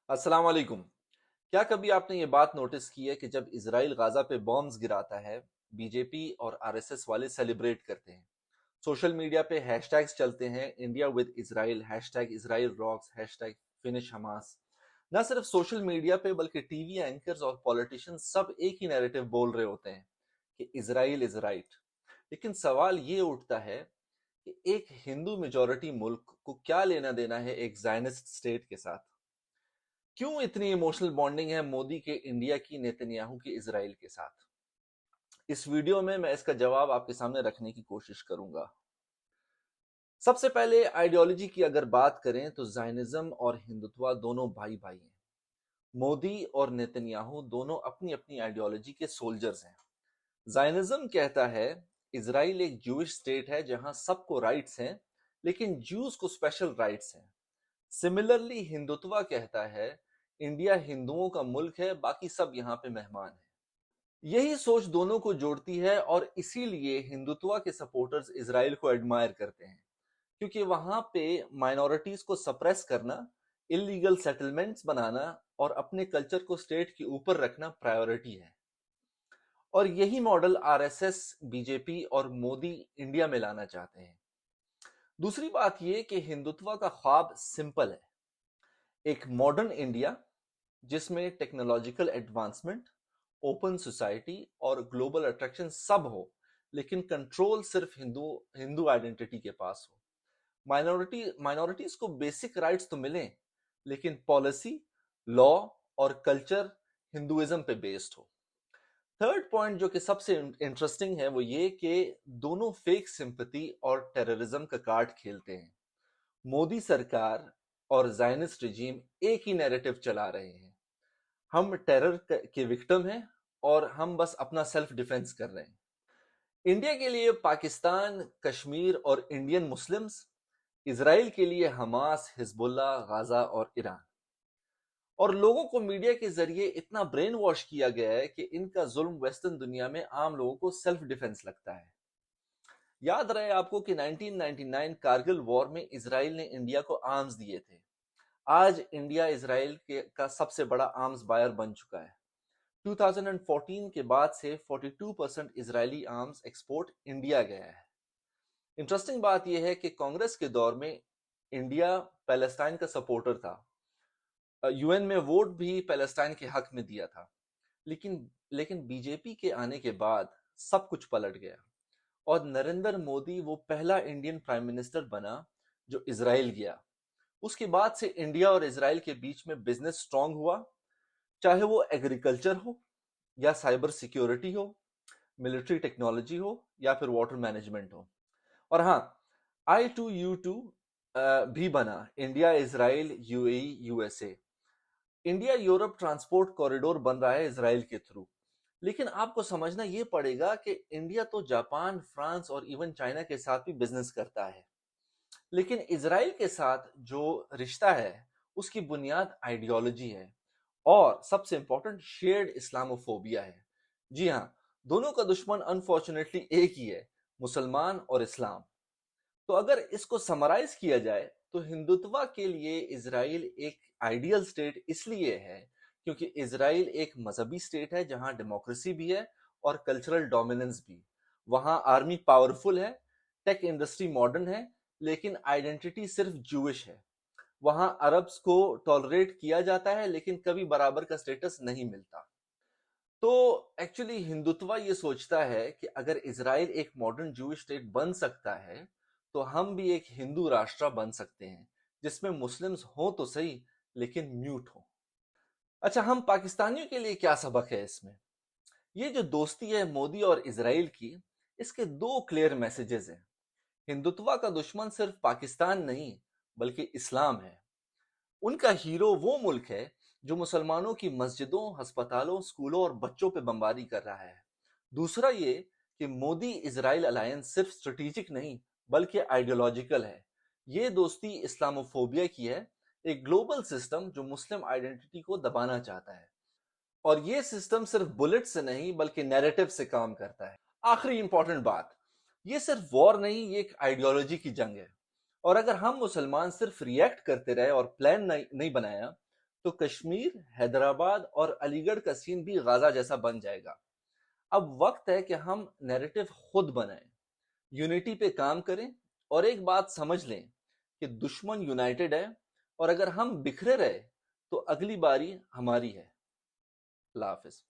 अस्सलाम वालेकुम। क्या कभी आपने ये बात नोटिस की है कि जब इजराइल गाजा पे बॉम्ब्स गिराता है, बीजेपी और आरएसएस वाले सेलिब्रेट करते हैं। सोशल मीडिया पे हैशटैग्स चलते हैं, India with Israel, hashtag Israel rocks, hashtag finish Hamas. ना सिर्फ सोशल मीडिया पे बल्कि टीवी एंकर्स और पॉलिटिशियंस सब एक ही नैरेटिव बोल रहे होते हैं कि इजराइल इज राइट। लेकिन सवाल ये उठता है कि एक हिंदू मेजॉरिटी मुल्क को क्या लेना देना है एक ज़ायनिस्ट स्टेट के साथ। क्यों इतनी इमोशनल बॉन्डिंग है मोदी के इंडिया की, नेतन्याहू की इजराइल के साथ? इस वीडियो में मैं इसका जवाब आपके सामने रखने की कोशिश करूंगा। सबसे पहले आइडियोलॉजी की अगर बात करें तो जायनिज्म और हिंदुत्व दोनों भाई भाई हैं। मोदी और नेतन्याहू दोनों अपनी अपनी आइडियोलॉजी के सोल्जर्स हैं। जायनिज्म कहता है इजराइल एक जूइश स्टेट है जहां सबको राइट्स हैं, लेकिन जूस को स्पेशल राइट्स हैं। सिमिलरली हिंदुत्व कहता है इंडिया हिंदुओं का मुल्क है, बाकी सब यहाँ पे मेहमान हैं। यही सोच दोनों को जोड़ती है और इसीलिए हिंदुत्व के सपोर्टर्स इजराइल को एडमायर करते हैं, क्योंकि वहां पे माइनॉरिटीज को सप्रेस करना, इलीगल सेटलमेंट्स बनाना और अपने कल्चर को स्टेट के ऊपर रखना प्रायोरिटी है। और यही मॉडल आरएसएस, बीजेपी और मोदी इंडिया में लाना चाहते हैं। दूसरी बात यह कि हिंदुत्व का ख्वाब सिंपल है, एक मॉडर्न इंडिया जिसमें टेक्नोलॉजिकल एडवांसमेंट, ओपन सोसाइटी और ग्लोबल अट्रैक्शन सब हो, लेकिन कंट्रोल सिर्फ हिंदू हिंदू आइडेंटिटी के पास हो। माइनॉरिटीज को बेसिक राइट्स तो मिलें, लेकिन पॉलिसी, लॉ और कल्चर हिंदुइज्म पे बेस्ड हो। थर्ड पॉइंट जो कि सबसे इंटरेस्टिंग है वो ये कि दोनों फेक सिंपैथी और टेररिज्म का कार्ड खेलते हैं। मोदी सरकार और जायनिस्ट रिजीम एक ही नैरेटिव चला रहे हैं, हम टेरर के विक्टिम हैं और हम बस अपना सेल्फ डिफेंस कर रहे हैं। इंडिया के लिए पाकिस्तान, कश्मीर और इंडियन मुस्लिम्स, इसराइल के लिए हमास, हिजबुल्लाह, गाजा और ईरान। और लोगों को मीडिया के जरिए इतना ब्रेन वॉश किया गया है कि इनका जुल्म वेस्टर्न दुनिया में आम लोगों को सेल्फ डिफेंस लगता है। याद रहे आपको कि 1999 कारगिल वॉर में इसराइल ने इंडिया को आर्म्स दिए थे। आज इंडिया इसराइल का सबसे बड़ा आर्म्स बायर बन चुका है। 2014 के बाद से 42% इजरायली आर्म्स एक्सपोर्ट इंडिया गया है। इंटरेस्टिंग बात यह है कि कांग्रेस के दौर में इंडिया पैलेस्टाइन का सपोर्टर था, यूएन में वोट भी पैलेस्टाइन के हक में दिया था। लेकिन लेकिन बीजेपी के आने के बाद सब कुछ पलट गया और नरेंद्र मोदी वो पहला इंडियन प्राइम मिनिस्टर बना जो इसराइल गया। उसके बाद से इंडिया और इसराइल के बीच में बिजनेस स्ट्रांग हुआ, चाहे वो एग्रीकल्चर हो या साइबर सिक्योरिटी हो, मिलिट्री टेक्नोलॉजी हो या फिर वाटर मैनेजमेंट हो। और हाँ, I2U2 भी बना, India Israel UAE USA. India Europe transport corridor बन रहा है इसराइल के थ्रू। लेकिन आपको समझना ये पड़ेगा कि इंडिया तो जापान, फ्रांस और इवन चाइना के साथ भी बिजनेस करता है, लेकिन इसराइल के साथ जो रिश्ता है उसकी बुनियाद आइडियोलॉजी है और सबसे इंपॉर्टेंट शेयर्ड इस्लामोफोबिया है। जी हाँ, दोनों का दुश्मन अनफॉर्चुनेटली एक ही है, मुसलमान और इस्लाम। तो अगर इसको समराइज किया जाए तो हिंदुत्व के लिए इसराइल एक आइडियल स्टेट इसलिए है क्योंकि इसराइल एक मजहबी स्टेट है जहां डेमोक्रेसी भी है और कल्चरल डोमिनेंस भी। वहां आर्मी पावरफुल है, टेक इंडस्ट्री मॉडर्न है, लेकिन आइडेंटिटी सिर्फ जूइश है। वहां अरब्स को टॉलरेट किया जाता है लेकिन कभी बराबर का स्टेटस नहीं मिलता। तो एक्चुअली हिंदुत्व ये सोचता है कि अगर इसराइल एक मॉडर्न जूइश स्टेट बन सकता है तो हम भी एक हिंदू राष्ट्र बन सकते हैं जिसमें मुस्लिम्स हो तो सही लेकिन म्यूट हो। अच्छा, हम पाकिस्तानियों के लिए क्या सबक है इसमें? ये जो दोस्ती है मोदी और इसराइल की, इसके दो क्लियर मैसेजेस हैं। हिंदुत्व का दुश्मन सिर्फ पाकिस्तान नहीं बल्कि इस्लाम है। उनका हीरो वो मुल्क है जो मुसलमानों की मस्जिदों, अस्पतालों, स्कूलों और बच्चों पे बमबारी कर रहा है। दूसरा ये कि मोदी इजराइल अलायंस सिर्फ स्ट्रेटेजिक नहीं बल्कि आइडियोलॉजिकल है। ये दोस्ती इस्लामोफोबिया की है, एक ग्लोबल सिस्टम जो मुस्लिम आइडेंटिटी को दबाना चाहता है। और ये सिस्टम सिर्फ बुलेट से नहीं बल्कि नैरेटिव से काम करता है। आखिरी इंपॉर्टेंट बात, ये सिर्फ वॉर नहीं, ये एक आइडियोलॉजी की जंग है। और अगर हम मुसलमान सिर्फ रिएक्ट करते रहे और प्लान नहीं बनाया تو کشمیر، حیدرآباد اور علی گڑھ کا سین بھی غازہ جیسا بن جائے گا۔ اب وقت ہے کہ ہم نیریٹو خود بنائیں، یونٹی پہ کام کریں، اور ایک بات سمجھ لیں کہ دشمن یونائٹڈ ہے، اور اگر ہم بکھرے رہے تو اگلی باری ہماری ہے۔ اللہ حافظ۔